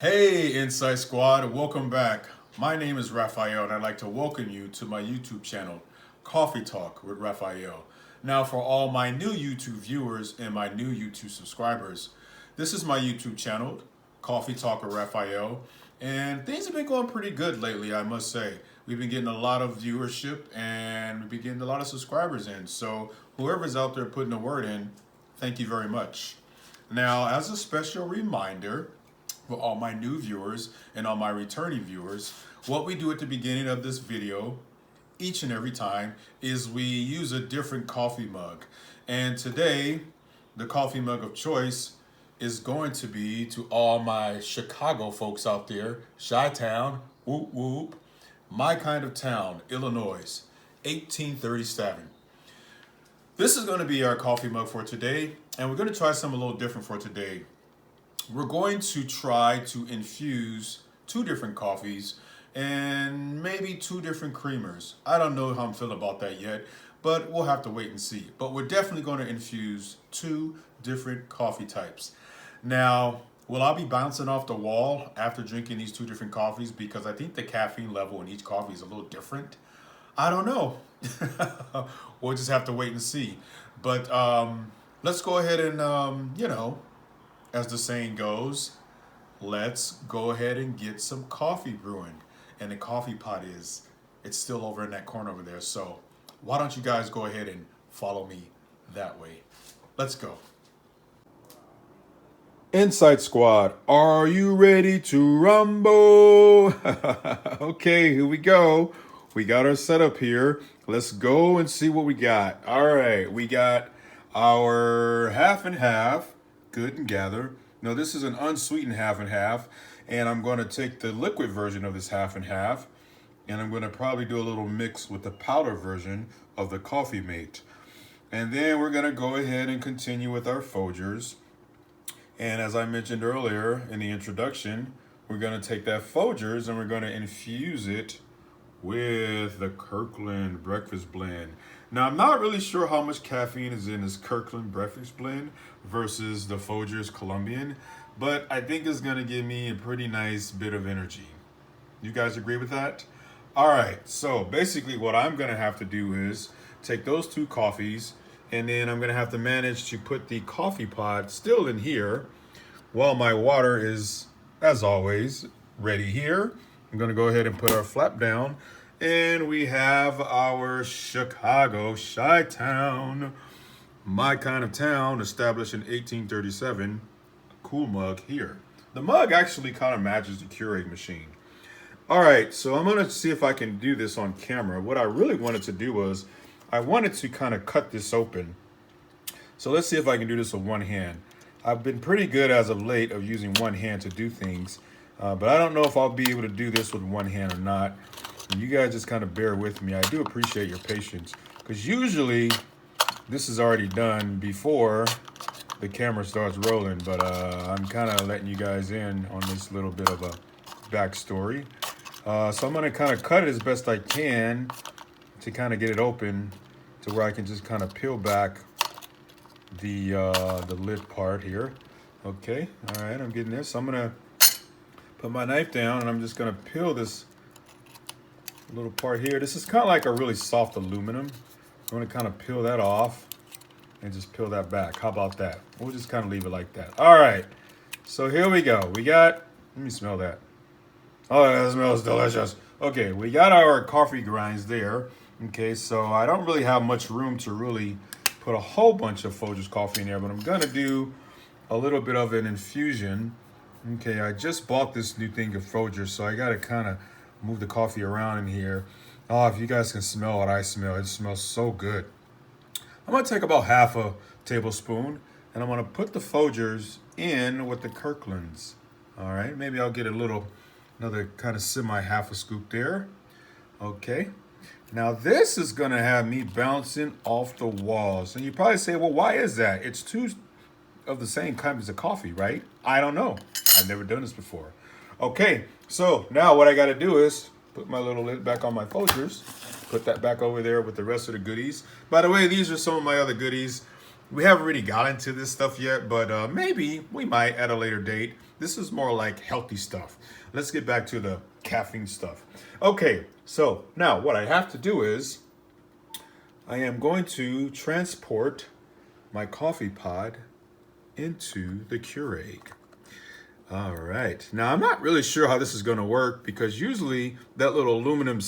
Hey, Insight Squad, welcome back. My name is Rafael, and I'd like to welcome you to my YouTube channel, Coffee Talk with Rafael. Now, for all my new YouTube viewers and my new YouTube subscribers, this is my YouTube channel, Coffee Talk with Rafael, and things have been going pretty good lately, I must say. We've been getting a lot of viewership and we've been getting a lot of subscribers in. So, whoever's out there putting the word in, thank you very much. Now, as a special reminder, for all my new viewers and all my returning viewers, what we do at the beginning of this video each and every time is we use a different coffee mug. And today, the coffee mug of choice is going to be to all my Chicago folks out there, Chi-Town, whoop whoop, my kind of town, Illinois, 1837. This is going to be our coffee mug for today, and we're going to try something a little different for today. We're going to try to infuse two different coffees and maybe two different creamers. I don't know how I'm feeling about that yet, but we'll have to wait and see. But we're definitely going to infuse two different coffee types. Now, will I be bouncing off the wall after drinking these two different coffees? Because I think the caffeine level in each coffee is a little different. I don't know. We'll just have to wait and see. But let's go ahead and, as the saying goes, let's go ahead and get some coffee brewing. And the coffee pot it's still over in that corner over there. So why don't you guys go ahead and follow me that way? Let's go. Insight Squad, are you ready to rumble? Okay, here we go. We got our setup here. Let's go and see what we got. All right, we got our half and half. Good and gather. Now this is an unsweetened half and half, and I'm going to take the liquid version of this half and half, and I'm going to probably do a little mix with the powder version of the Coffee Mate. And then we're going to go ahead and continue with our Folgers. And as I mentioned earlier in the introduction, we're going to take that Folgers and we're going to infuse it with the Kirkland Breakfast Blend. Now, I'm not really sure how much caffeine is in this Kirkland Breakfast Blend versus the Folgers Colombian, but I think it's going to give me a pretty nice bit of energy. You guys agree with that? All right, so basically what I'm going to have to do is take those two coffees, and then I'm going to have to manage to put the coffee pod still in here while my water is, as always, ready here. I'm going to go ahead and put our flap down. And we have our Chicago Chi-Town, my kind of town, established in 1837, cool mug here. The mug actually kind of matches the Keurig machine. All right, so I'm going to see if I can do this on camera. What I really wanted to do was I wanted to kind of cut this open. So let's see if I can do this with one hand. I've been pretty good as of late of using one hand to do things. But I don't know if I'll be able to do this with one hand or not. And you guys just kind of bear with me. I do appreciate your patience, because usually this is already done before the camera starts rolling. But I'm kind of letting you guys in on this little bit of a backstory. So I'm going to kind of cut it as best I can to kind of get it open to where I can just kind of peel back the lid part here. Okay, all right, I'm getting this. So I'm going to put my knife down and I'm just going to peel this little part here. This is kind of like a really soft aluminum. I'm going to kind of peel that off and just peel that back. How about that? We'll just kind of leave it like that. All right, so here we go. We got, let me smell that. Oh, that smells delicious. Okay, we got our coffee grinds there. Okay, so I don't really have much room to really put a whole bunch of Folgers coffee in there, but I'm going to do a little bit of an infusion. Okay, I just bought this new thing of Folgers, so I got to kind of move the coffee around in here. Oh, if you guys can smell what I smell, it smells so good. I'm going to take about half a tablespoon, and I'm going to put the Folgers in with the Kirklands. All right, maybe I'll get another kind of half a scoop there. Okay, now this is going to have me bouncing off the walls. And you probably say, well, why is that? It's two of the same kinds of coffee, right? I don't know. I've never done this before. Okay, so now what I got to do is put my little lid back on my Folgers, put that back over there with the rest of the goodies. By the way, these are some of my other goodies. We haven't really got into this stuff yet, but maybe we might at a later date. This is more like healthy stuff. Let's get back to the caffeine stuff. Okay, so now what I have to do is I am going to transport my coffee pod into the Keurig. All right. Now, I'm not really sure how this is going to work because usually that little aluminum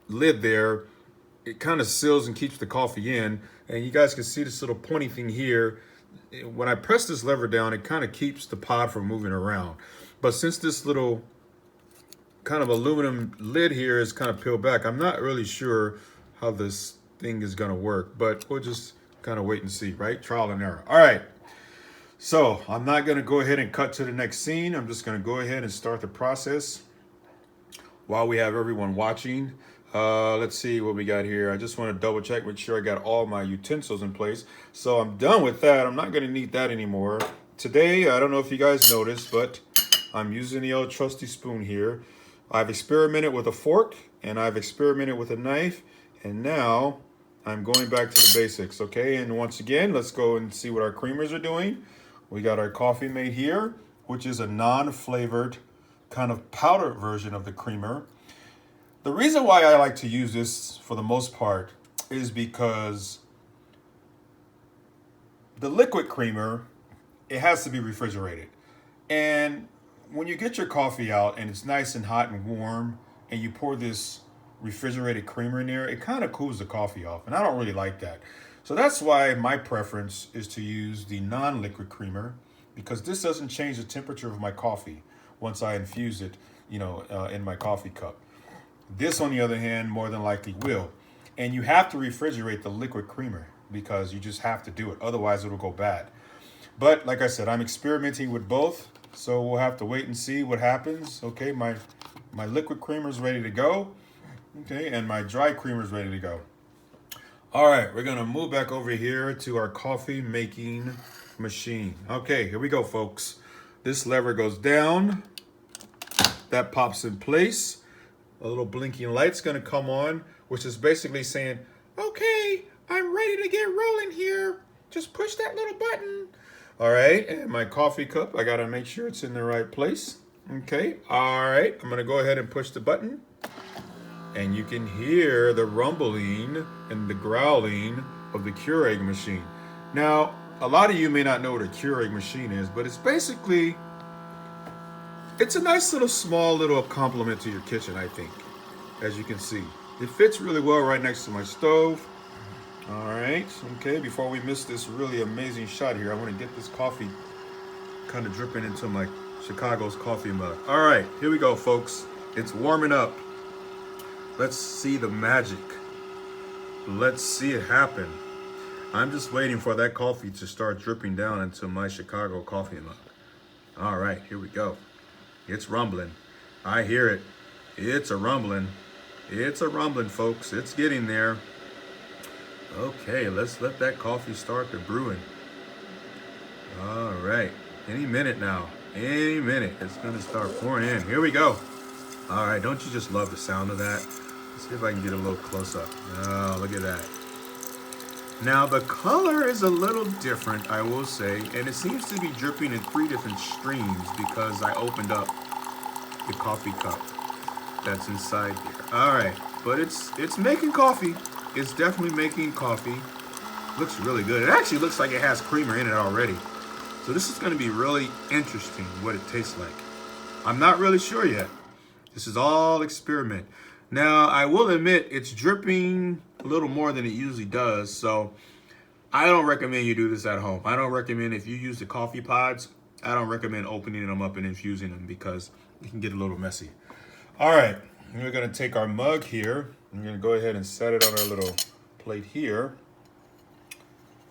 lid there, it kind of seals and keeps the coffee in. And you guys can see this little pointy thing here. When I press this lever down, it kind of keeps the pod from moving around. But since this little kind of aluminum lid here is kind of peeled back, I'm not really sure how this thing is going to work. But we'll just kind of wait and see, right? Trial and error. All right. So I'm not going to go ahead and cut to the next scene. I'm just going to go ahead and start the process while we have everyone watching. Let's see what we got here. I just want to double check, make sure I got all my utensils in place. So I'm done with that. I'm not going to need that anymore. Today, I don't know if you guys noticed, but I'm using the old trusty spoon here. I've experimented with a fork and I've experimented with a knife. And now I'm going back to the basics, okay? And once again, let's go and see what our creamers are doing. We got our coffee mate here, which is a non-flavored kind of powder version of the creamer. The reason why I like to use this for the most part is because the liquid creamer, it has to be refrigerated. And when you get your coffee out and it's nice and hot and warm and you pour this refrigerated creamer in there, it kind of cools the coffee off. And I don't really like that. So that's why my preference is to use the non-liquid creamer, because this doesn't change the temperature of my coffee once I infuse it, in my coffee cup. This, on the other hand, more than likely will. And you have to refrigerate the liquid creamer because you just have to do it. Otherwise, it'll go bad. But like I said, I'm experimenting with both. So we'll have to wait and see what happens. Okay, my liquid creamer is ready to go. Okay, and my dry creamer is ready to go. All right, we're gonna move back over here to our coffee making machine. Okay, here we go, folks. This lever goes down. That pops in place. A little blinking light's gonna come on, which is basically saying, okay, I'm ready to get rolling here. Just push that little button. All right, and my coffee cup, I gotta make sure it's in the right place. Okay, all right, I'm gonna go ahead and push the button. And you can hear the rumbling and the growling of the Keurig machine. Now, a lot of you may not know what a Keurig machine is, but it's basically, it's a nice little small little complement to your kitchen, I think, as you can see. It fits really well right next to my stove. All right, okay, before we miss this really amazing shot here, I want to get this coffee kind of dripping into my Chicago's coffee mug. All right, here we go, folks. It's warming up. Let's see the magic. Let's see it happen. I'm just waiting for that coffee to start dripping down into my Chicago coffee mug. All right, here we go. It's rumbling. I hear it. It's a rumbling. It's a rumbling, folks. It's getting there. Okay, let's let that coffee start to brewing. All right, any minute now. Any minute, it's gonna start pouring in. Here we go. All right, don't you just love the sound of that? Let's see if I can get a little close up. Oh, look at that. Now the color is a little different, I will say, and it seems to be dripping in 3 different streams because I opened up the coffee cup that's inside there. All right, but it's making coffee. It's definitely making coffee. Looks really good. It actually looks like it has creamer in it already. So this is going to be really interesting what it tastes like. I'm not really sure yet. This is all experiment. Now, I will admit it's dripping a little more than it usually does. So I don't recommend you do this at home. I don't recommend, if you use the coffee pods, I don't recommend opening them up and infusing them because it can get a little messy. All right, we're going to take our mug here. I'm going to go ahead and set it on our little plate here.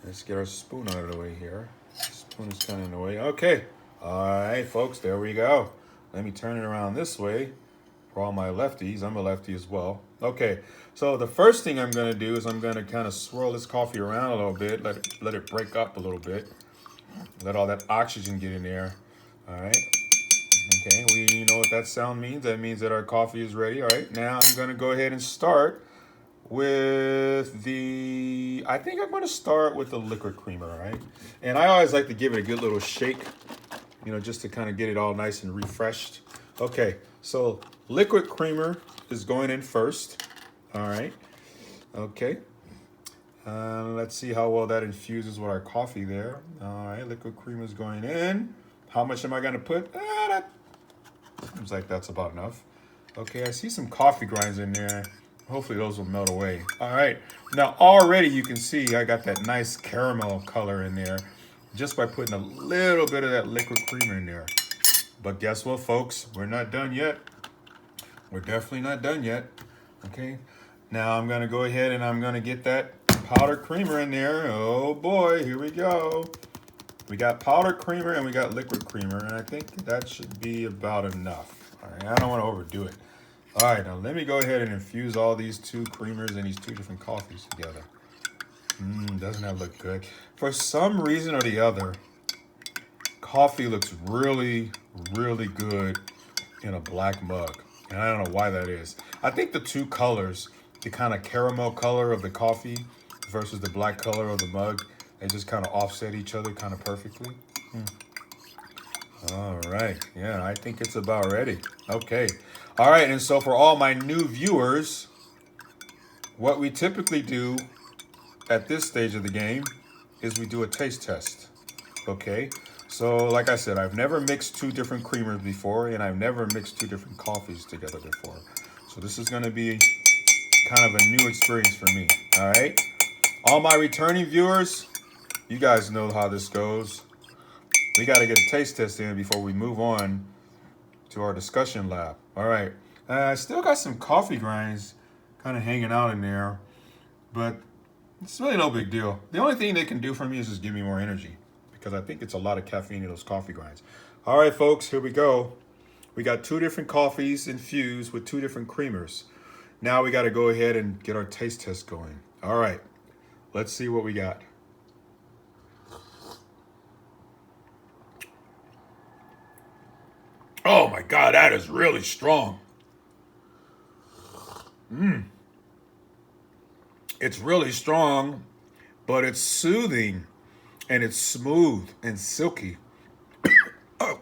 Let's get our spoon out of the way here. Spoon is kind of in the way. Okay. All right, folks, there we go. Let me turn it around this way. For all my lefties, I'm a lefty as well. Okay, so the first thing I'm going to do is I'm going to kind of swirl this coffee around a little bit, let it break up a little bit, let all that oxygen get in there. All right. Okay, we know what that sound means. That means that our coffee is ready. All right, now I'm going to go ahead and start with I think I'm going to start with the liquid creamer, all right? And I always like to give it a good little shake just to kind of get it all nice and refreshed. Okay, so liquid creamer is going in first. All right. Okay. Let's see how well that infuses with our coffee there. All right, liquid creamer is going in. How much am I going to put? That seems like that's about enough. Okay, I see some coffee grinds in there. Hopefully those will melt away. All right, now already you can see I got that nice caramel color in there just by putting a little bit of that liquid creamer in there. But guess what, folks? We're not done yet. We're definitely not done yet. Okay, now I'm gonna go ahead and I'm gonna get that powdered creamer in there. Oh boy, here we go. We got powdered creamer and we got liquid creamer, and I think that should be about enough. All right, I don't want to overdo it. All right, now let me go ahead and infuse all these two creamers and these two different coffees together. Doesn't that look good? For some reason or the other, coffee looks really, really good in a black mug. And I don't know why that is. I think the two colors, the kind of caramel color of the coffee versus the black color of the mug, they just kind of offset each other kind of perfectly. All right. Yeah, I think it's about ready. Okay. All right. And so for all my new viewers, what we typically do at this stage of the game is we do a taste test. Okay. So like I said, I've never mixed two different creamers before, and I've never mixed two different coffees together before. So this is going to be kind of a new experience for me. All right. All my returning viewers, you guys know how this goes. We got to get a taste test in before we move on to our discussion lab. All right. I still got some coffee grinds kind of hanging out in there, but it's really no big deal. The only thing they can do for me is just give me more energy, because I think it's a lot of caffeine in those coffee grinds. All right, folks, here we go. We got two different coffees infused with two different creamers. Now we got to go ahead and get our taste test going. All right, let's see what we got. Oh my God, that is really strong. It's really strong, but it's soothing and it's smooth and silky. Oh,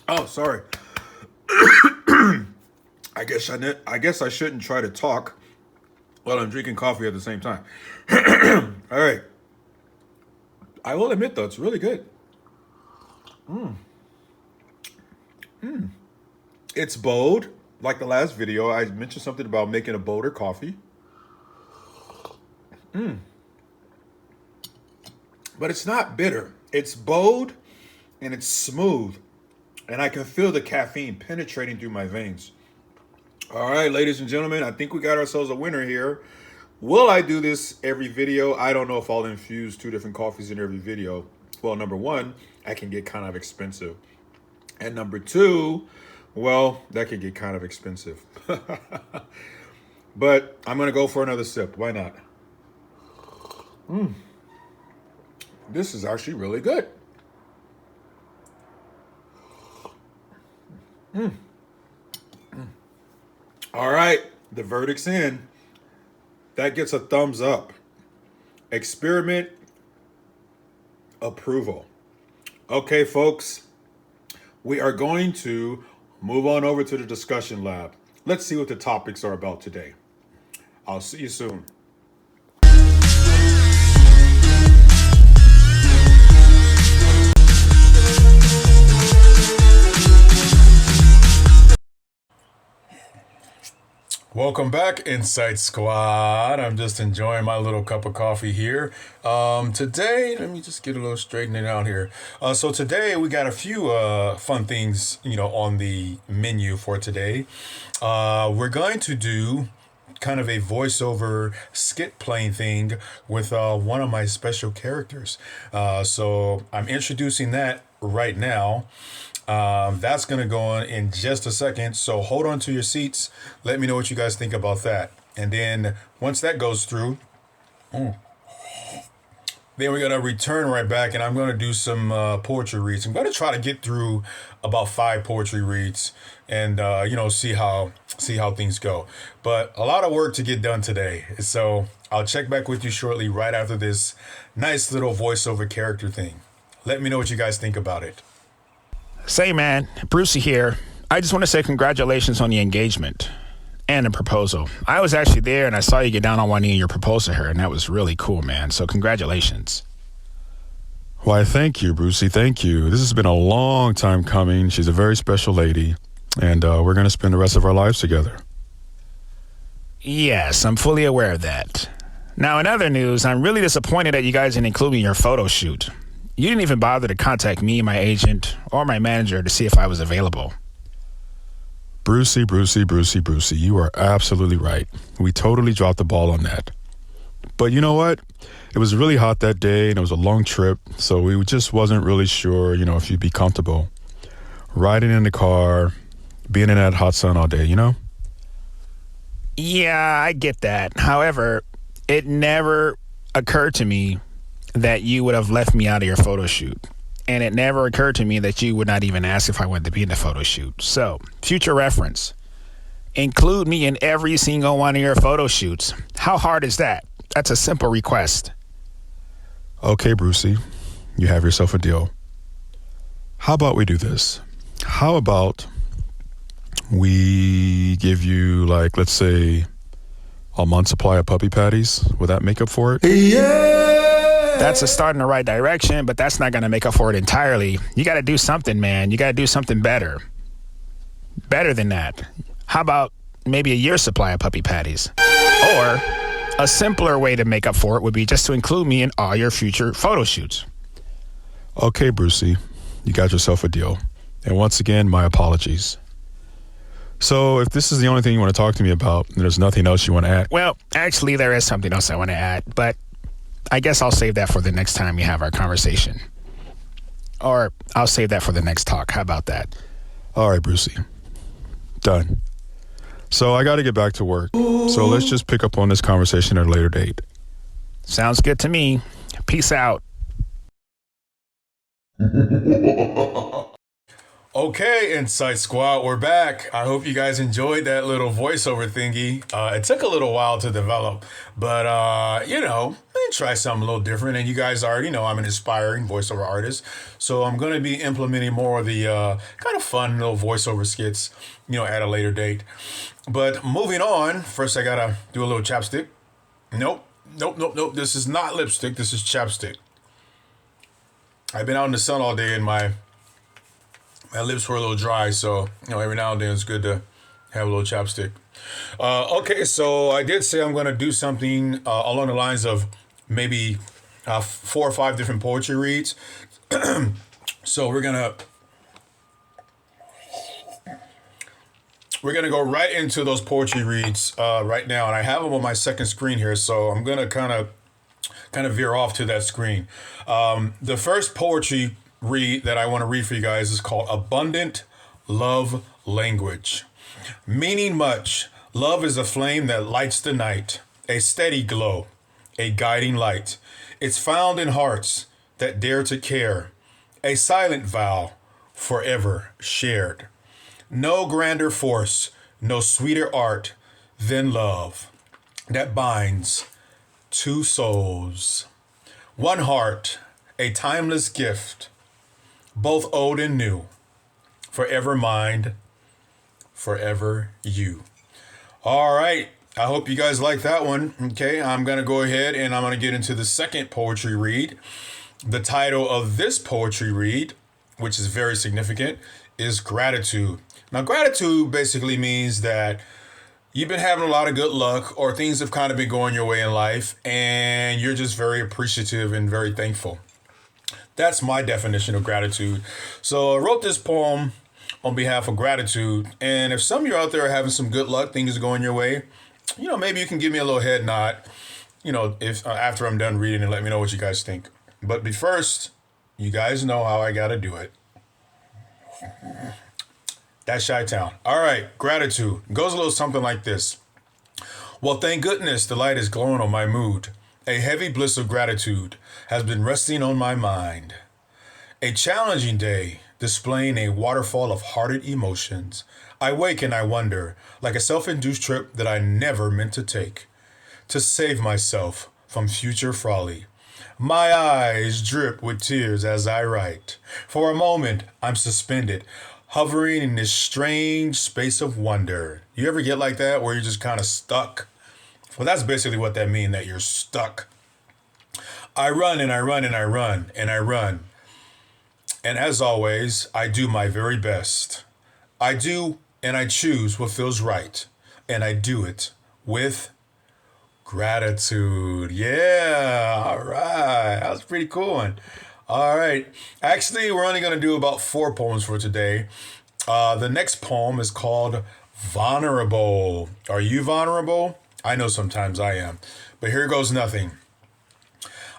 oh, sorry. I guess I shouldn't try to talk while I'm drinking coffee at the same time. All right. I will admit though, it's really good. It's bold. Like the last video, I mentioned something about making a bolder coffee. But it's not bitter. It's bold and it's smooth. And I can feel the caffeine penetrating through my veins. All right, ladies and gentlemen, I think we got ourselves a winner here. Will I do this every video? I don't know if I'll infuse two different coffees in every video. Well, number one, that can get kind of expensive. And number two, well, that could get kind of expensive. But I'm going to go for another sip. Why not? This is actually really good. All right, the verdict's in. That gets a thumbs up. Experiment approval. Okay, folks, we are going to move on over to the discussion lab. Let's see what the topics are about today. I'll see you soon. Welcome back, Insight Squad. I'm just enjoying my little cup of coffee here. Today, let me just get a little straightening out here. So today we got a few fun things, on the menu for today. We're going to do kind of a voiceover skit playing thing with one of my special characters. So I'm introducing that right now. That's going to go on in just a second. So hold on to your seats. Let me know what you guys think about that. And then once that goes through, then we're going to return right back and I'm going to do some poetry reads. I'm going to try to get through about 5 poetry reads and, see how things go. But a lot of work to get done today. So I'll check back with you shortly right after this nice little voiceover character thing. Let me know what you guys think about it. Say, man, Brucey here. I just want to say congratulations on the engagement and the proposal. I was actually there and I saw you get down on one knee and you proposed to her, and that was really cool, man. So congratulations. Why, thank you, Brucey. Thank you. This has been a long time coming. She's a very special lady, and we're going to spend the rest of our lives together. Yes, I'm fully aware of that. Now, in other news, I'm really disappointed that you guys didn't include me in your photo shoot. You didn't even bother to contact me, my agent, or my manager to see if I was available. Brucey, you are absolutely right. We totally dropped the ball on that. But you know what? It was really hot that day, and it was a long trip, so we just wasn't really sure, if you'd be comfortable riding in the car, being in that hot sun all day, Yeah, I get that. However, it never occurred to me that you would have left me out of your photo shoot. And it never occurred to me that you would not even ask if I wanted to be in the photo shoot. So, future reference, include me in every single one of your photo shoots. How hard is that? That's a simple request. Okay, Brucey, you have yourself a deal. How about we do this? How about we give you, let's say, a month's supply of puppy patties? Would that make up for it? Yeah! That's a start in the right direction, but that's not going to make up for it entirely. You got to do something, man. You got to do something better. Better than that. How about maybe a year's supply of puppy patties? Or a simpler way to make up for it would be just to include me in all your future photo shoots. Okay, Brucey, you got yourself a deal. And once again, my apologies. So if this is the only thing you want to talk to me about, and there's nothing else you want to add. Well, actually, there is something else I want to add, but I guess I'll save that for the next time we have our conversation. Or I'll save that for the next talk. How about that? All right, Brucey. Done. So I got to get back to work. So let's just pick up on this conversation at a later date. Sounds good to me. Peace out. Okay, Insight Squad, we're back. I hope you guys enjoyed that little voiceover thingy. It took a little while to develop, but, try something a little different. And you guys already know I'm an aspiring voiceover artist, so I'm going to be implementing more of the kind of fun little voiceover skits, at a later date. But moving on, first I got to do a little chapstick. Nope. This is not lipstick. This is chapstick. I've been out in the sun all day and my lips were a little dry, so every now and then it's good to have a little chapstick. Okay, so I did say I'm going to do something along the lines of maybe 4 or 5 different poetry reads. So we're gonna go right into those poetry reads right now, and I have them on my second screen here, so I'm gonna kind of veer off to that screen. The first poetry read that I want to read for you guys is called Abundant Love Language. Meaning much, love is a flame that lights the night, a steady glow, a guiding light. It's found in hearts that dare to care, a silent vow forever shared. No grander force, no sweeter art than love that binds 2 souls. 1 heart, a timeless gift, both old and new, forever mind, forever you. All right, I hope you guys like that one. Okay, I'm going to go ahead and I'm going to get into the second poetry read. The title of this poetry read, which is very significant, is Gratitude. Now, gratitude basically means that you've been having a lot of good luck or things have kind of been going your way in life and you're just very appreciative and very thankful. That's my definition of gratitude. So I wrote this poem on behalf of gratitude. And if some of you out there are having some good luck, things are going your way, maybe you can give me a little head nod, if after I'm done reading and let me know what you guys think. But first, you guys know how I got to do it. That's Chi-Town. All right, gratitude. Goes a little something like this. Well, thank goodness the light is glowing on my mood. A heavy bliss of gratitude has been resting on my mind. A challenging day, displaying a waterfall of hearted emotions. I wake and I wonder, like a self-induced trip that I never meant to take, to save myself from future folly. My eyes drip with tears as I write. For a moment, I'm suspended, hovering in this strange space of wonder. You ever get like that where you're just kind of stuck? Well, that's basically what that means, that you're stuck. I run and I run and I run and I run. And as always, I do my very best. I do and I choose what feels right. And I do it with gratitude. Yeah. All right. That was a pretty cool one. All right. Actually, we're only going to do about 4 poems for today. The next poem is called Vulnerable. Are you vulnerable? I know sometimes I am. But here goes nothing.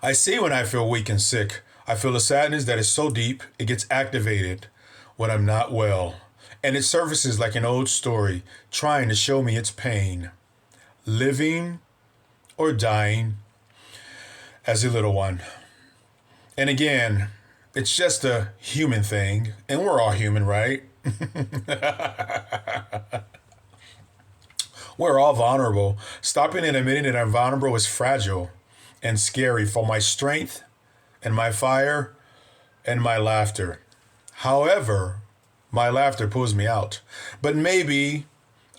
I see when I feel weak and sick. I feel a sadness that is so deep, it gets activated when I'm not well. And it surfaces like an old story, trying to show me its pain. Living or dying as a little one. And again, it's just a human thing, and we're all human, right? We're all vulnerable. Stopping and admitting that I'm vulnerable is fragile and scary for my strength and my fire and my laughter. However, my laughter pulls me out. But maybe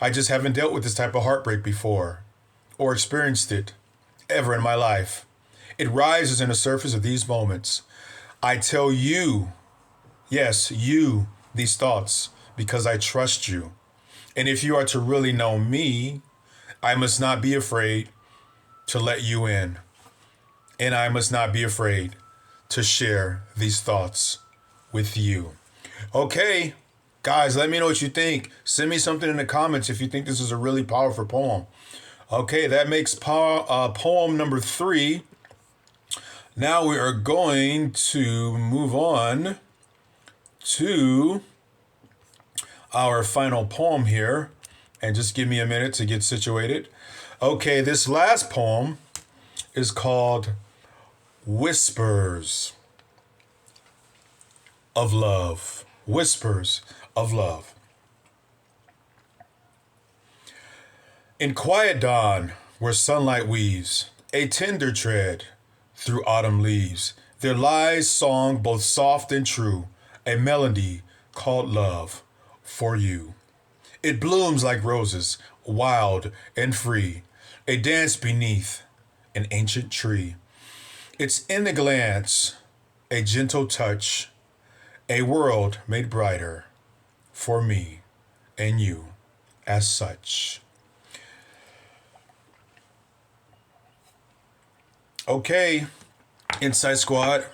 I just haven't dealt with this type of heartbreak before or experienced it ever in my life. It rises in the surface of these moments. I tell you, yes, you, these thoughts because I trust you. And if you are to really know me, I must not be afraid to let you in. And I must not be afraid to share these thoughts with you. Okay, guys, let me know what you think. Send me something in the comments if you think this is a really powerful poem. Okay, that makes poem number 3. Now we are going to move on to our final poem here. And just give me a minute to get situated. Okay, this last poem is called Whispers of Love. Whispers of Love. In quiet dawn, where sunlight weaves a tender tread through autumn leaves, there lies song both soft and true, a melody called love for you. It blooms like roses, wild and free, a dance beneath an ancient tree. It's in the glance, a gentle touch, a world made brighter for me and you as such. Okay, Insight Squad,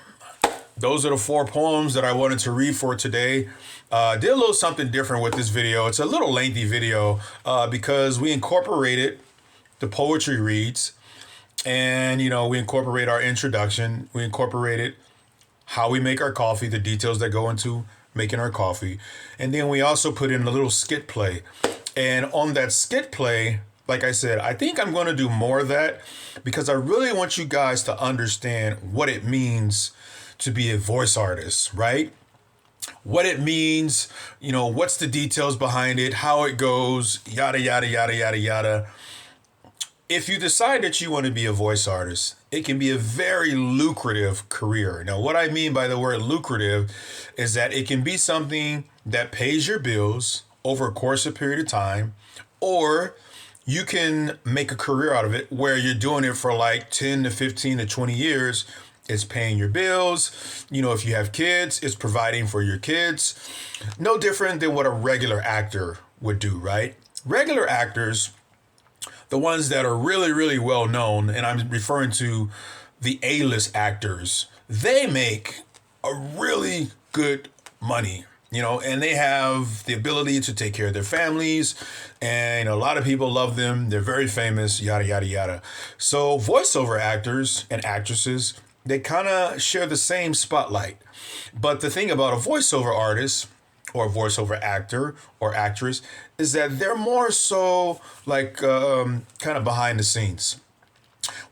those are the 4 poems that I wanted to read for today. Did a little something different with this video. It's a little lengthy video because we incorporated the poetry reads, and we incorporate our introduction. We incorporated how we make our coffee, the details that go into making our coffee, and then we also put in a little skit play. And on that skit play, like I said, I think I'm going to do more of that because I really want you guys to understand what it means to be a voice artist, right? What it means, what's the details behind it, how it goes, yada, yada, yada, yada, yada. If you decide that you want to be a voice artist, it can be a very lucrative career. Now, what I mean by the word lucrative is that it can be something that pays your bills over a course of period of time, or you can make a career out of it where you're doing it for like 10 to 15 to 20 years. It's paying your bills. If you have kids, it's providing for your kids. No different than what a regular actor would do, right? Regular actors, the ones that are really, really well known, and I'm referring to the A-list actors, they make a really good money. And they have the ability to take care of their families, and a lot of people love them. They're very famous, yada, yada, yada. So voiceover actors and actresses, they kind of share the same spotlight. But the thing about a voiceover artist or a voiceover actor or actress is that they're more so like kind of behind the scenes,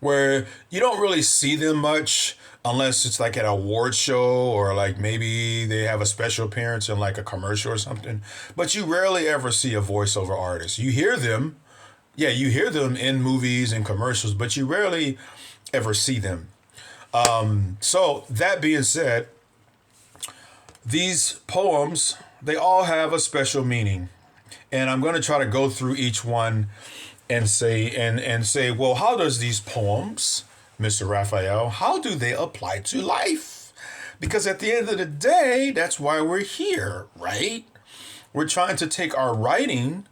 where you don't really see them much unless it's like at an award show or like maybe they have a special appearance in like a commercial or something. But you rarely ever see a voiceover artist. You hear them. Yeah, you hear them in movies and commercials, but you rarely ever see them. So that being said, these poems, they all have a special meaning. And I'm going to try to go through each one and say, well, how does these poems, Mr. Raphael, how do they apply to life? Because at the end of the day, that's why we're here, right? We're trying to take our writing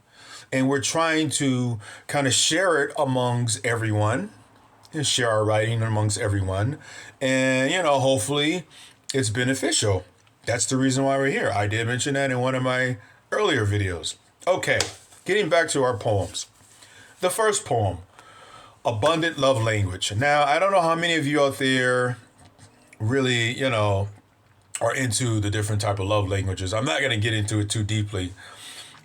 and we're trying to kind of share it amongst everyone and share our writing amongst everyone. And, hopefully it's beneficial. That's the reason why we're here. I did mention that in one of my earlier videos. Okay, getting back to our poems. The first poem, Abundant Love Language. Now, I don't know how many of you out there really, are into the different type of love languages. I'm not going to get into it too deeply,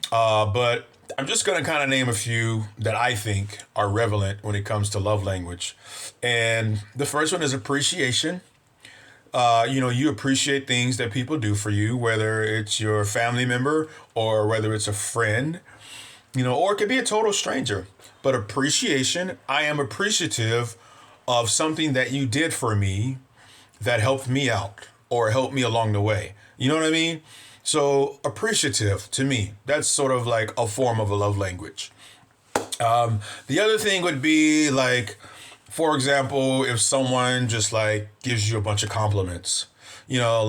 but I'm just going to kind of name a few that I think are relevant when it comes to love language. And the first one is appreciation. You appreciate things that people do for you, whether it's your family member or whether it's a friend, or it could be a total stranger. But appreciation, I am appreciative of something that you did for me that helped me out or helped me along the way. You know what I mean? So appreciative to me, that's sort of like a form of a love language. The other thing would be like, for example, if someone just like gives you a bunch of compliments, you go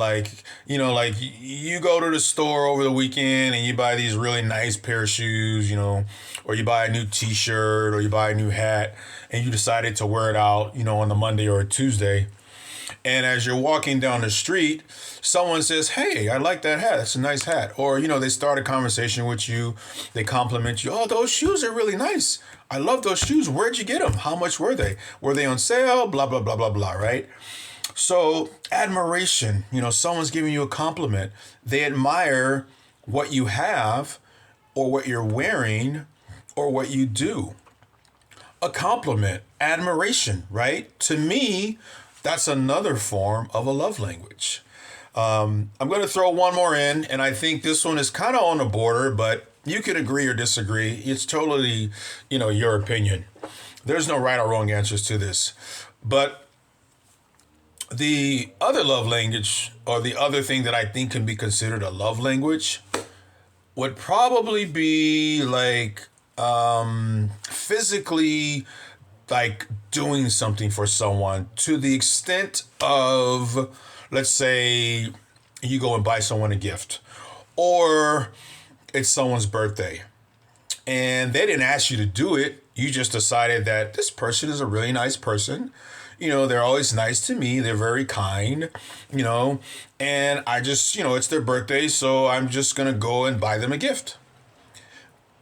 to the store over the weekend and you buy these really nice pair of shoes, or you buy a new t-shirt or you buy a new hat and you decided to wear it out, on the Monday or a Tuesday. And as you're walking down the street, someone says, "Hey, I like that hat. That's a nice hat." Or, they start a conversation with you. They compliment you. "Oh, those shoes are really nice. I love those shoes. Where'd you get them? How much were they? Were they on sale?" Blah, blah, blah, blah, blah, right? So admiration, someone's giving you a compliment. They admire what you have or what you're wearing or what you do. A compliment, admiration, right? To me, that's another form of a love language. I'm going to throw one more in, and I think this one is kind of on the border, but you could agree or disagree. It's totally, your opinion. There's no right or wrong answers to this. But the other love language, or the other thing that I think can be considered a love language, would probably be like physically like doing something for someone to the extent of, let's say you go and buy someone a gift, or it's someone's birthday and they didn't ask you to do it. You just decided that this person is a really nice person. They're always nice to me. They're very kind, and I just, it's their birthday. So I'm just going to go and buy them a gift.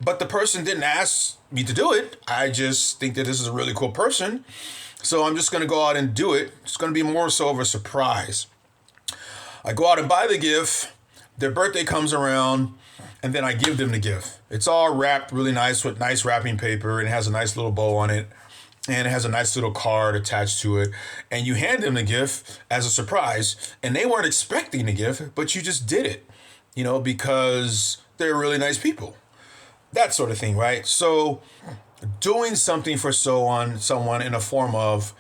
But the person didn't ask me to do it. I just think that this is a really cool person. So I'm just going to go out and do it. It's going to be more so of a surprise. I go out and buy the gift. Their birthday comes around, and then I give them the gift. It's all wrapped really nice with nice wrapping paper, and it has a nice little bow on it, and it has a nice little card attached to it. And you hand them the gift as a surprise, and they weren't expecting the gift, but you just did it, because they're really nice people. That sort of thing, right? So doing something for someone in a form of,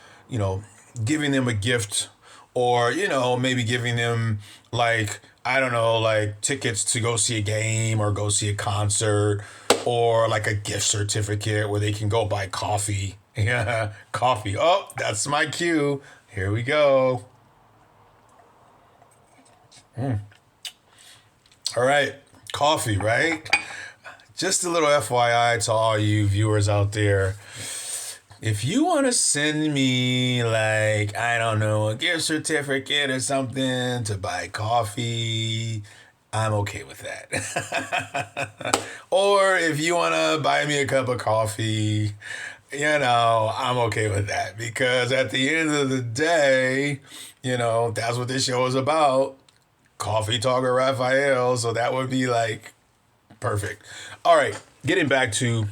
giving them a gift, or, maybe giving them like, I don't know, like tickets to go see a game or go see a concert, or like a gift certificate where they can go buy coffee. Yeah, coffee. Oh, that's my cue. Here we go. All right, coffee, right? Just a little FYI to all you viewers out there. If you want to send me, like, I don't know, a gift certificate or something to buy coffee, I'm okay with that. Or if you want to buy me a cup of coffee, I'm okay with that. Because at the end of the day, that's what this show is about. Coffee Talk with Rafael. So that would be like perfect. All right, getting back to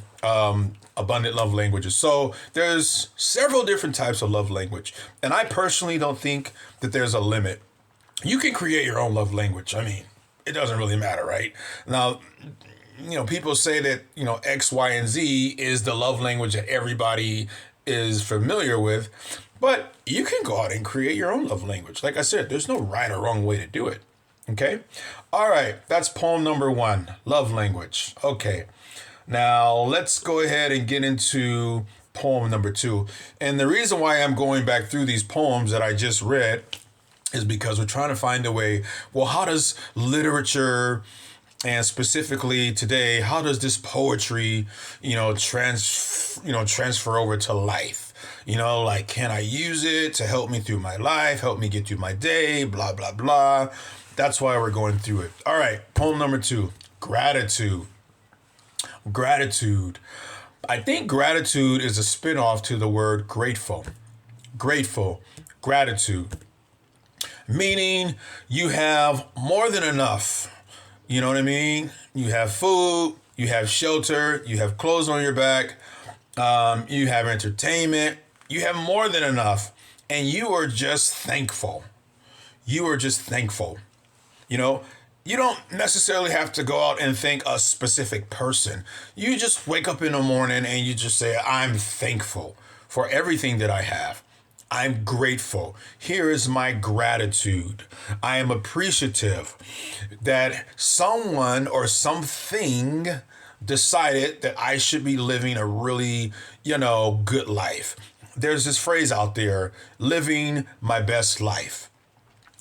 abundant love languages. So there's several different types of love language. And I personally don't think that there's a limit. You can create your own love language. I mean, it doesn't really matter, right? Now, people say that, X, Y, and Z is the love language that everybody is familiar with. But you can go out and create your own love language. Like I said, there's no right or wrong way to do it. Okay? All right, that's poem number 1, love language. Okay. Now, let's go ahead and get into poem number 2. And the reason why I'm going back through these poems that I just read is because we're trying to find a way, well, how does literature, and specifically today, how does this poetry, transfer over to life? Like, can I use it to help me through my life, help me get through my day, blah, blah, blah. That's why we're going through it. All right, poem number 2, gratitude. Gratitude. I think gratitude is a spinoff to the word grateful. Grateful, gratitude. Meaning you have more than enough. You know what I mean? You have food, you have shelter, you have clothes on your back, you have entertainment, you have more than enough, and you are just thankful. You are just thankful. You don't necessarily have to go out and thank a specific person. You just wake up in the morning and you just say, I'm thankful for everything that I have. I'm grateful. Here is my gratitude. I am appreciative that someone or something decided that I should be living a really, good life. There's this phrase out there, living my best life,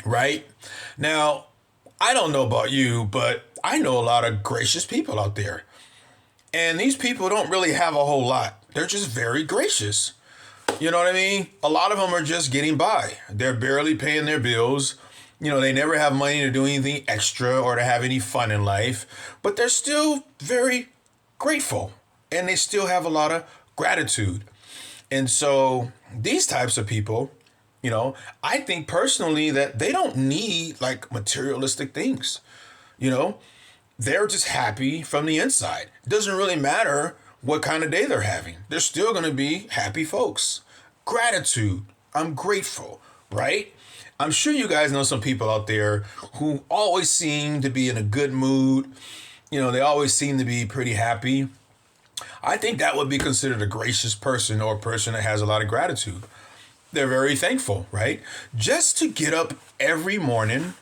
right? Now, I don't know about you, but I know a lot of gracious people out there. And these people don't really have a whole lot. They're just very gracious. You know what I mean? A lot of them are just getting by. They're barely paying their bills. They never have money to do anything extra or to have any fun in life, but they're still very grateful and they still have a lot of gratitude. And so these types of people, I think personally that they don't need like materialistic things. They're just happy from the inside. It doesn't really matter what kind of day they're having. They're still going to be happy folks. Gratitude. I'm grateful, right? I'm sure you guys know some people out there who always seem to be in a good mood. They always seem to be pretty happy. I think that would be considered a gracious person or a person that has a lot of gratitude. They're very thankful, right? Just to get up every morning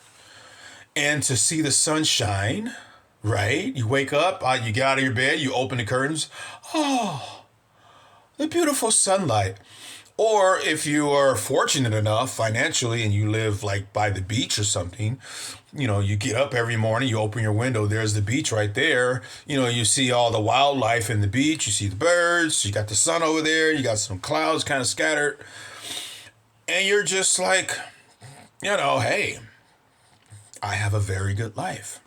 and to see the sun shine, right? You wake up, you get out of your bed, you open the curtains. Oh, the beautiful sunlight. Or if you are fortunate enough financially and you live like by the beach or something, you get up every morning, you open your window, there's the beach right there. You see all the wildlife in the beach, you see the birds, you got the sun over there, you got some clouds kind of scattered. And you're just like, hey, I have a very good life.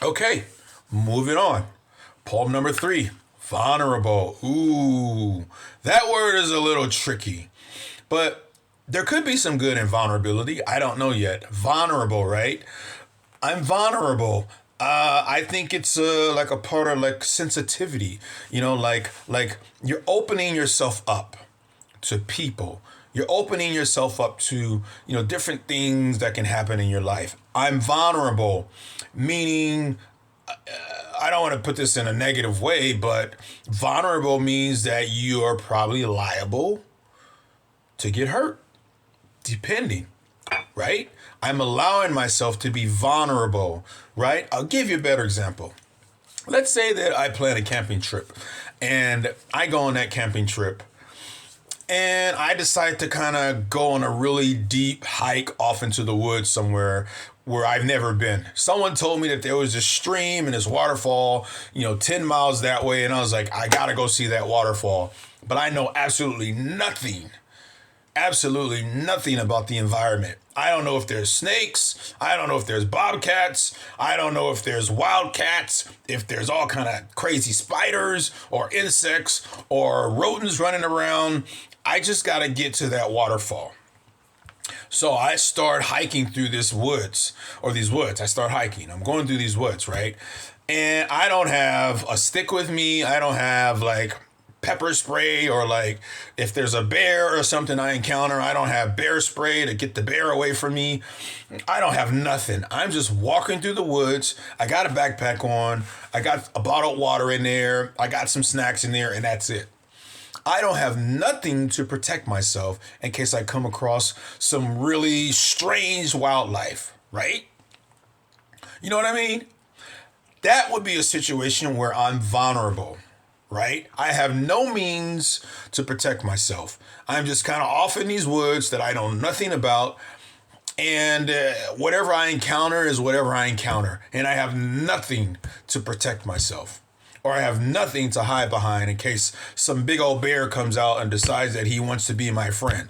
Okay, moving on. Poem number 3. Vulnerable. Ooh, that word is a little tricky, but there could be some good in vulnerability. I don't know yet. Vulnerable, right? I'm vulnerable. I think it's like a part of like sensitivity, like you're opening yourself up to people. You're opening yourself up to, different things that can happen in your life. I'm vulnerable, meaning I don't want to put this in a negative way, but vulnerable means that you are probably liable to get hurt, depending, right? I'm allowing myself to be vulnerable, right? I'll give you a better example. Let's say that I plan a camping trip and I go on that camping trip and I decide to kind of go on a really deep hike off into the woods somewhere where I've never been. Someone told me that there was this stream and this waterfall, 10 miles that way. And I was like, I got to go see that waterfall. But I know absolutely nothing about the environment. I don't know if there's snakes. I don't know if there's bobcats. I don't know if there's wildcats, if there's all kind of crazy spiders or insects or rodents running around. I just got to get to that waterfall. So I start hiking through these woods. I start hiking. I'm going through these woods, right? And I don't have a stick with me. I don't have like pepper spray or like if there's a bear or something I encounter, I don't have bear spray to get the bear away from me. I don't have nothing. I'm just walking through the woods. I got a backpack on. I got a bottle of water in there. I got some snacks in there and that's it. I don't have nothing to protect myself in case I come across some really strange wildlife, right? You know what I mean? That would be a situation where I'm vulnerable, right? I have no means to protect myself. I'm just kind of off in these woods that I know nothing about. And whatever I encounter is whatever I encounter. And I have nothing to protect myself. Or I have nothing to hide behind in case some big old bear comes out and decides that he wants to be my friend.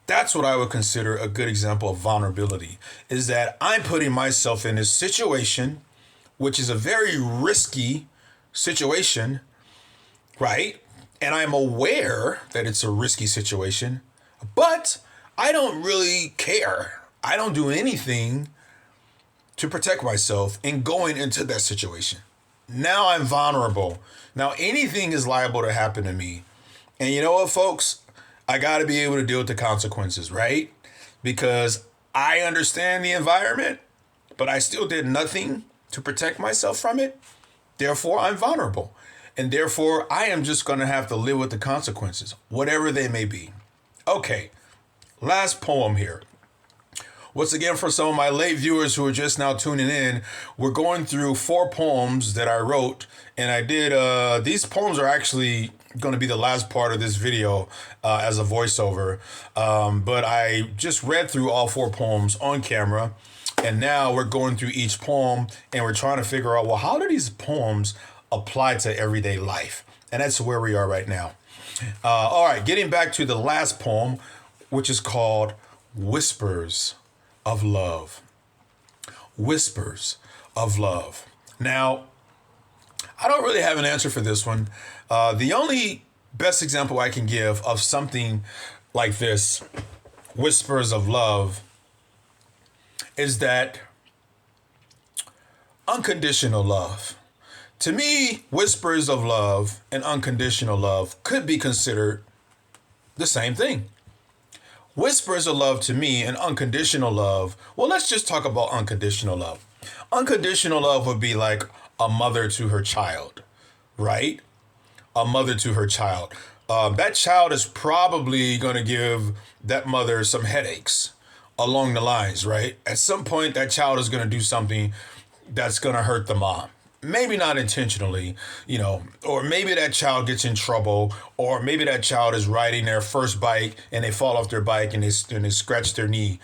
That's what I would consider a good example of vulnerability, is that I'm putting myself in this situation, which is a very risky situation, right? And I'm aware that it's a risky situation, but I don't really care. I don't do anything to protect myself in going into that situation. Now I'm vulnerable. Now anything is liable to happen to me. And you know what, folks? I got to be able to deal with the consequences, right? Because I understand the environment, but I still did nothing to protect myself from it. Therefore, I'm vulnerable. And therefore, I am just going to have to live with the consequences, whatever they may be. Okay, last poem here. Once again, for some of my late viewers who are just now tuning in, we're going through 4 poems that I wrote. And I did, these poems are actually going to be the last part of this video as a voiceover. But I just read through all 4 poems on camera. And now we're going through each poem and we're trying to figure out, well, how do these poems apply to everyday life? And that's where we are right now. All right, getting back to the last poem, which is called Whispers of Love. Whispers of Love. Now, I don't really have an answer for this one. The only best example I can give of something like this, Whispers of Love, is that unconditional love. To me, whispers of love and unconditional love could be considered the same thing. Whispers of love to me and unconditional love, well, let's just talk about unconditional love. Unconditional love would be like a mother to her child, right? A mother to her child. That child is probably going to give that mother some headaches along the lines, right? At some point, that child is going to do something that's going to hurt the mom. Maybe not intentionally, or maybe that child gets in trouble, or maybe that child is riding their first bike and they fall off their bike and they scratch their knee.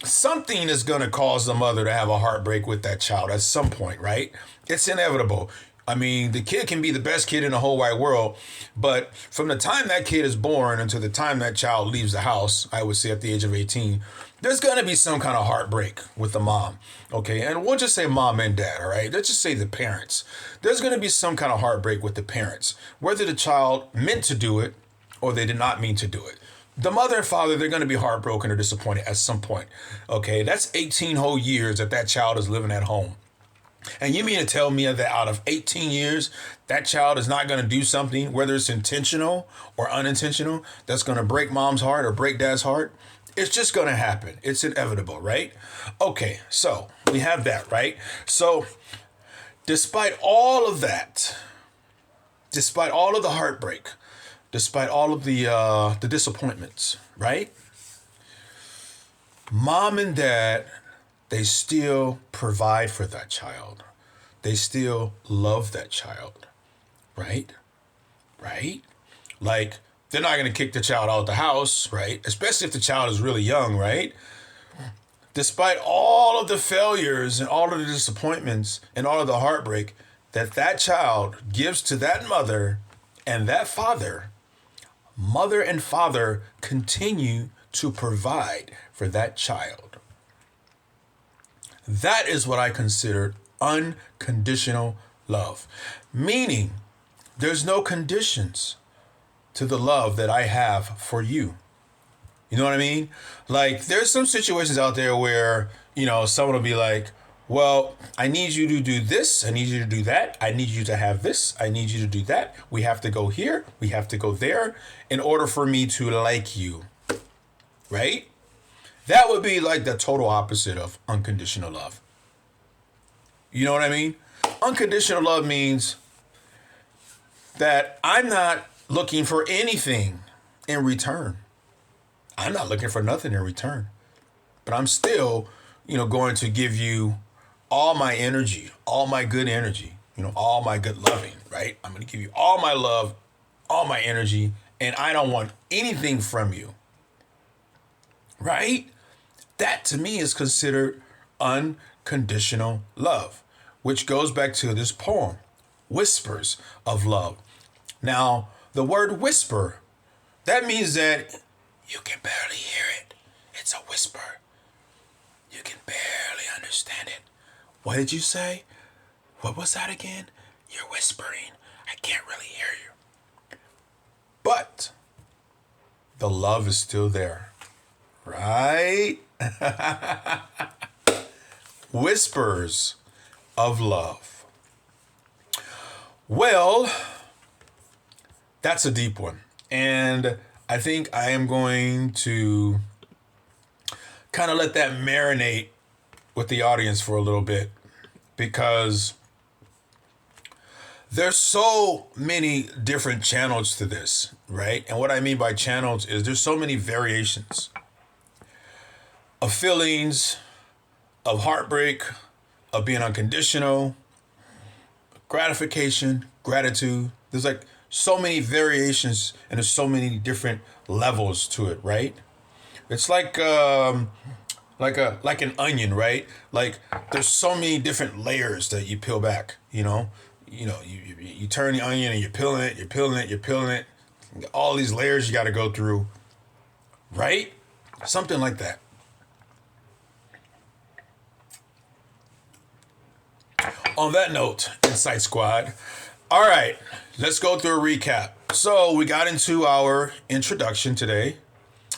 Something is going to cause the mother to have a heartbreak with that child at some point, right? It's inevitable. I mean, the kid can be the best kid in the whole wide world, but from the time that kid is born until the time that child leaves the house, I would say at the age of 18, there's going to be some kind of heartbreak with the mom, okay? And we'll just say mom and dad, all right? Let's just say the parents. There's going to be some kind of heartbreak with the parents, whether the child meant to do it or they did not mean to do it. The mother and father, they're going to be heartbroken or disappointed at some point, okay? That's 18 whole years that child is living at home. And you mean to tell me that out of 18 years, that child is not going to do something, whether it's intentional or unintentional, that's going to break mom's heart or break dad's heart? It's just going to happen. It's inevitable, right? Okay, so we have that, right? So despite all of that, despite all of the heartbreak, despite all of the disappointments, right? Mom and dad, they still provide for that child. They still love that child, right? Right? Like, they're not going to kick the child out of the house, right? Especially if the child is really young, right? Despite all of the failures and all of the disappointments and all of the heartbreak that child gives to that mother and that father, mother and father continue to provide for that child. That is what I consider unconditional love. Meaning, there's no conditions to the love that I have for you. You know what I mean? Like, there's some situations out there where, someone will be like, well, I need you to do this. I need you to do that. I need you to have this. I need you to do that. We have to go here. We have to go there in order for me to like you. Right? That would be like the total opposite of unconditional love. You know what I mean? Unconditional love means that I'm not looking for anything in return. I'm not looking for nothing in return. But I'm still, going to give you all my energy, all my good energy, all my good loving, right? I'm going to give you all my love, all my energy, and I don't want anything from you, right? That to me is considered unconditional love, which goes back to this poem, Whispers of Love. Now, the word whisper, that means that you can barely hear it. It's a whisper. You can barely understand it. What did you say? What was that again? You're whispering. I can't really hear you. But the love is still there, right? Whispers of love. Well, that's a deep one. And I think I am going to kind of let that marinate with the audience for a little bit, because there's so many different channels to this, right? And what I mean by channels is there's so many variations of feelings, of heartbreak, of being unconditional, gratification, gratitude. There's like so many variations and there's so many different levels to it, right? It's like an onion, right? Like there's so many different layers that you peel back, you turn the onion and you're peeling it, you're peeling it, you're peeling it. All these layers you got to go through, right? Something like that. On that note, Insight Squad, all right, let's go through a recap. So we got into our introduction today.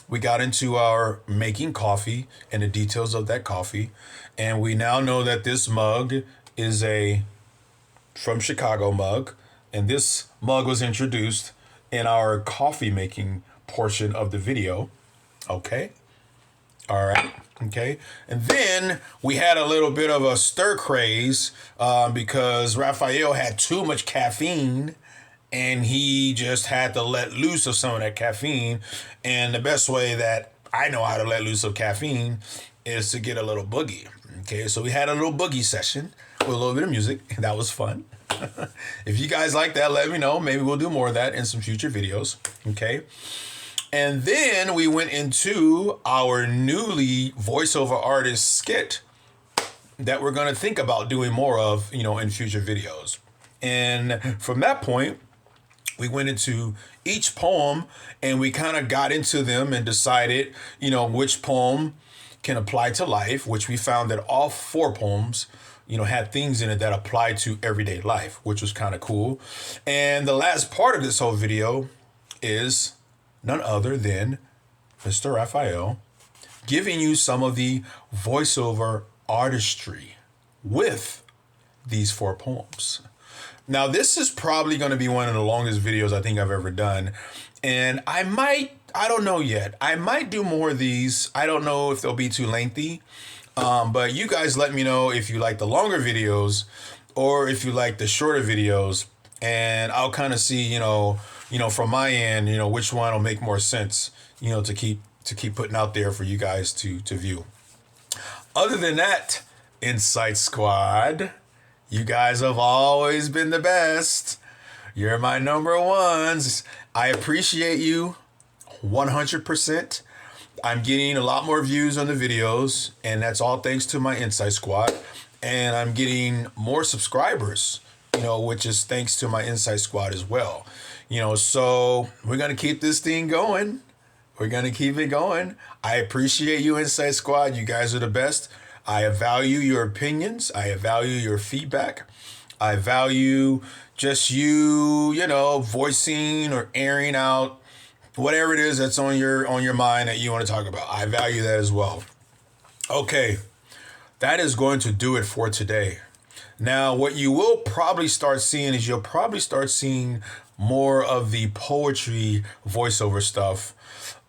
We got into our making coffee and the details of that coffee. And we now know that this mug is a From Chicago mug. And this mug was introduced in our coffee making portion of the video. Okay. All right. Okay. And then we had a little bit of a stir craze because Rafael had too much caffeine and he just had to let loose of some of that caffeine. And the best way that I know how to let loose of caffeine is to get a little boogie. Okay. So we had a little boogie session with a little bit of music. And that was fun. If you guys like that, let me know. Maybe we'll do more of that in some future videos. Okay. And then we went into our newly voiceover artist skit that we're going to think about doing more of, in future videos. And from that point, we went into each poem and we kind of got into them and decided, which poem can apply to life, which we found that all 4 poems, had things in it that apply to everyday life, which was kind of cool. And the last part of this whole video is none other than Mr. Rafael giving you some of the voiceover artistry with these 4 poems. Now, this is probably going to be one of the longest videos I think I've ever done. And I don't know yet. I might do more of these. I don't know if they'll be too lengthy. But you guys let me know if you like the longer videos or if you like the shorter videos. And I'll kind of see, from my end, which one will make more sense, to keep putting out there for you guys to view. Other than that, Insight Squad, you guys have always been the best. You're my number ones. I appreciate you 100%. I'm getting a lot more views on the videos, and that's all thanks to my Insight Squad. And I'm getting more subscribers, which is thanks to my Insight Squad as well. So we're going to keep this thing going. We're going to keep it going. I appreciate you, Insight Squad. You guys are the best. I value your opinions. I value your feedback. I value just you, voicing or airing out whatever it is that's on your mind that you want to talk about. I value that as well. Okay, that is going to do it for today. Now, what you will probably start seeing is you'll probably start seeing more of the poetry voiceover stuff.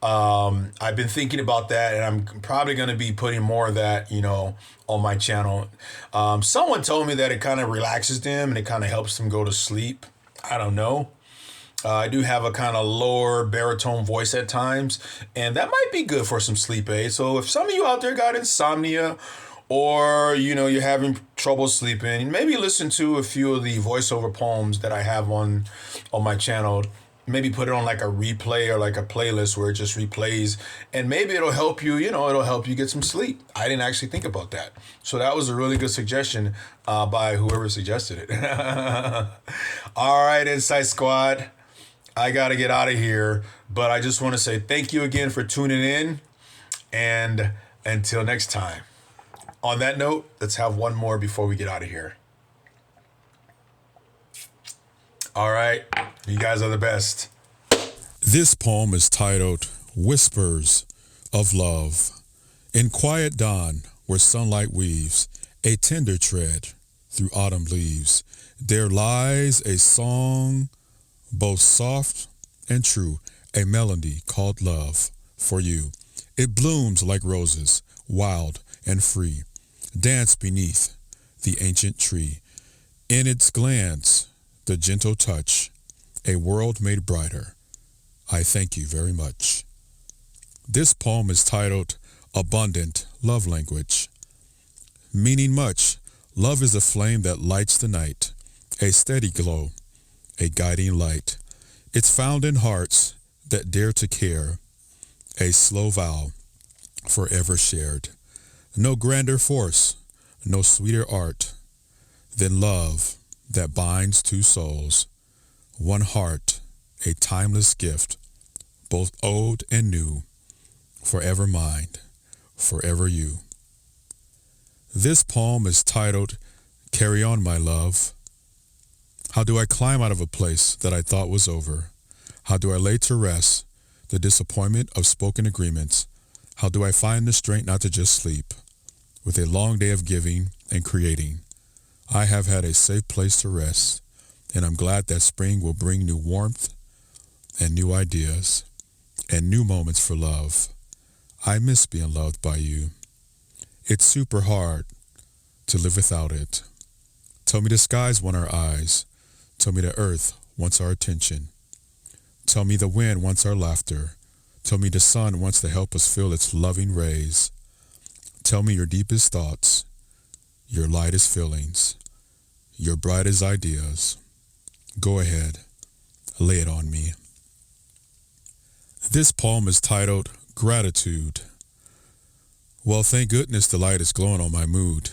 I've been thinking about that, and I'm probably going to be putting more of that, on my channel. Someone told me that it kind of relaxes them and it kind of helps them go to sleep. I don't know. I do have a kind of lower baritone voice at times, and that might be good for some sleep aids. So if some of you out there got insomnia, or you're having trouble sleeping, maybe listen to a few of the voiceover poems that I have on my channel. Maybe put it on like a replay or like a playlist where it just replays, and maybe it'll help you. It'll help you get some sleep. I didn't actually think about that, so that was a really good suggestion by whoever suggested it. All right, Insight Squad. I got to get out of here, but I just want to say thank you again for tuning in, and until next time. On that note, let's have one more before we get out of here. All right, you guys are the best. This poem is titled Whispers of Love. In quiet dawn, where sunlight weaves a tender tread through autumn leaves, there lies a song both soft and true, a melody called love for you. It blooms like roses, wild and free, dance beneath the ancient tree. In its glance, the gentle touch, a world made brighter. I thank you very much. This poem is titled Abundant Love Language. Meaning much, love is a flame that lights the night, a steady glow, a guiding light. It's found in hearts that dare to care, a slow vow forever shared. No grander force, no sweeter art than love that binds two souls, one heart, a timeless gift, both old and new, forever mine, forever you. This poem is titled Carry On, My Love. How do I climb out of a place that I thought was over? How do I lay to rest the disappointment of spoken agreements? How do I find the strength not to just sleep? With a long day of giving and creating, I have had a safe place to rest, and I'm glad that spring will bring new warmth and new ideas and new moments for love. I miss being loved by you. It's super hard to live without it. Tell me the skies want our eyes. Tell me the earth wants our attention. Tell me the wind wants our laughter. Tell me the sun wants to help us feel its loving rays. Tell me your deepest thoughts, your lightest feelings, your brightest ideas. Go ahead, lay it on me. This poem is titled Gratitude. Well, thank goodness the light is glowing on my mood.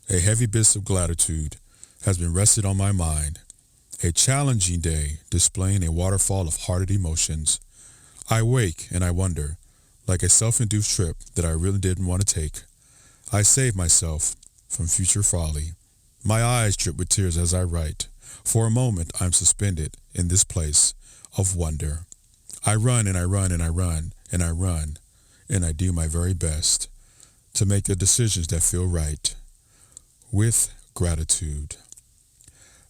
A heavy bit of gratitude has been rested on my mind. A challenging day displaying a waterfall of hearted emotions. I wake and I wonder, like a self-induced trip that I really didn't want to take. I save myself from future folly. My eyes drip with tears as I write. For a moment, I'm suspended in this place of wonder. I run and I run and I run and I run, and I do my very best to make the decisions that feel right with gratitude.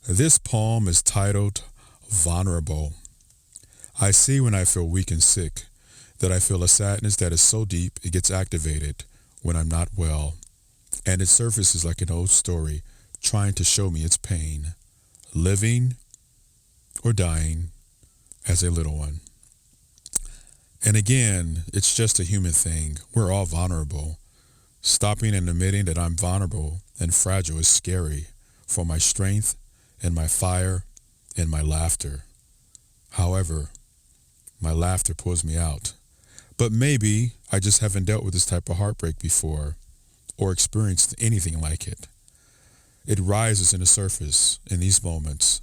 This poem is titled Vulnerable. I see when I feel weak and sick that I feel a sadness that is so deep it gets activated when I'm not well, and it surfaces like an old story trying to show me its pain, living or dying as a little one. And again, it's just a human thing. We're all vulnerable. Stopping and admitting that I'm vulnerable and fragile is scary for my strength and my fire and my laughter. However, my laughter pulls me out. But maybe I just haven't dealt with this type of heartbreak before or experienced anything like it. It rises in the surface in these moments,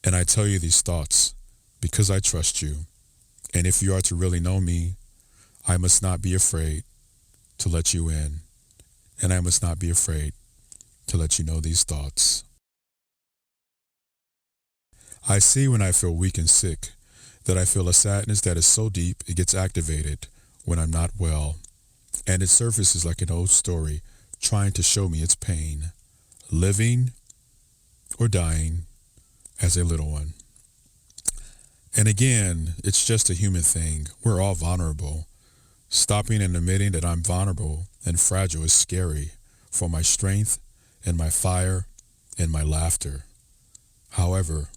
and I tell you these thoughts because I trust you. And if you are to really know me, I must not be afraid to let you in, and I must not be afraid to let you know these thoughts. I see when I feel weak and sick that I feel a sadness that is so deep it gets activated when I'm not well, and it surfaces like an old story trying to show me its pain, living or dying as a little one. And again, it's just a human thing. We're all vulnerable. Stopping and admitting that I'm vulnerable and fragile is scary for my strength and my fire and my laughter. However,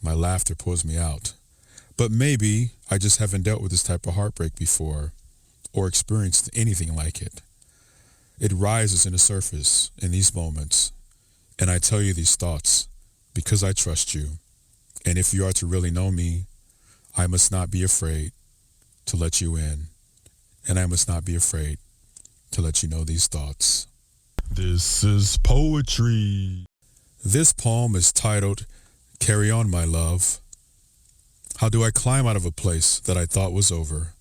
my laughter pulls me out. But maybe I just haven't dealt with this type of heartbreak before or experienced anything like it. It rises in the surface in these moments, and I tell you these thoughts because I trust you. And if you are to really know me, I must not be afraid to let you in, and I must not be afraid to let you know these thoughts. This is poetry. This poem is titled, Carry On, My Love. How do I climb out of a place that I thought was over?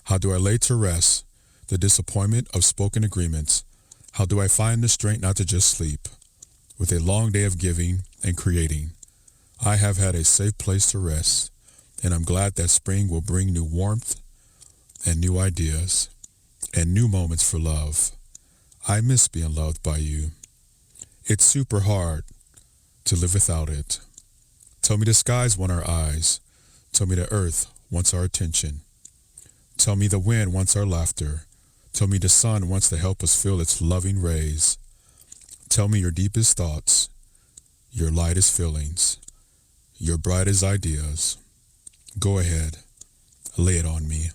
How do I lay to rest the disappointment of spoken agreements? How do I find the strength not to just sleep? With a long day of giving and creating, I have had a safe place to rest, and I'm glad that spring will bring new warmth and new ideas and new moments for love. I miss being loved by you. It's super hard to live without it. Tell me the skies want our eyes. Tell me the earth wants our attention. Tell me the wind wants our laughter. Tell me the sun wants to help us feel its loving rays. Tell me your deepest thoughts, your lightest feelings, your brightest ideas. Go ahead, lay it on me.